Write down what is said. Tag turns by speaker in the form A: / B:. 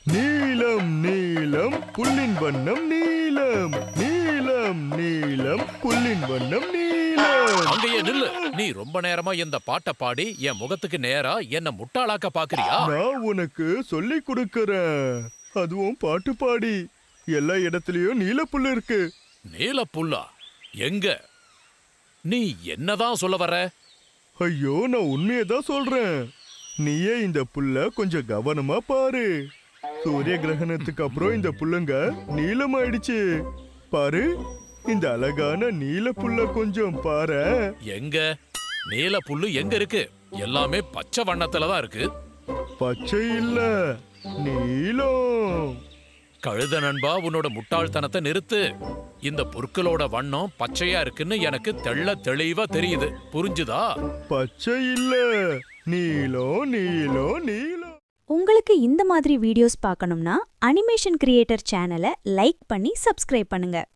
A: நீலம் நீலம் புல்லின் வண்ணம் நீலம் நீலம் நீலம் புல்லின் வண்ணம் நீலம்.
B: அங்கேயே நில்லு. நீ ரொம்ப நேரமா இந்த பாட்டை பாடி என் முகத்துக்கு நேரா என்ன முட்டாளாக்க பாக்குறியா?
A: நான் உனக்கு சொல்லி கொடுக்கறேன். அதுவும் பாட்டு பாடி. எல்லா இடத்துலயும் நீல புல்லு இருக்கு.
B: நீல புல்லா? எங்க? நீ என்னதான் சொல்ல வர?
A: ஐயோ, நான் உண்மையதான் சொல்றேன். நீயே இந்த புல்ல கொஞ்சம் கவனமா பாரு. சூரிய கிரகணத்துக்கு அப்புறம் இந்த புல்லுங்க நீலமாயிடுச்சு. பாரு, இந்த அழகான நீல புல்ல கொஞ்சம் பாரு.
B: எங்க? நீல புல்லு எங்க இருக்கு? எல்லாமே பச்சை வண்ணத்துல தான் இருக்கு.
A: பச்சை இல்ல, நீலம்.
B: கழுத நண்பா, உன்னோட முட்டாள்தனத்தை நிறுத்து. இந்த புற்களோட வண்ணம் பச்சையா இருக்குன்னு எனக்கு தெளிவா தெரியுது. புரிஞ்சுதா?
A: பச்சை இல்ல, நீலம் நீலம் நீலம்.
C: உங்களுக்கு இந்த மாதிரி வீடியோஸ் பார்க்கணும்னா அனிமேஷன் கிரியேட்டர் சேனலை லைக் பண்ணி சப்ஸ்கிரைப் பண்ணுங்க.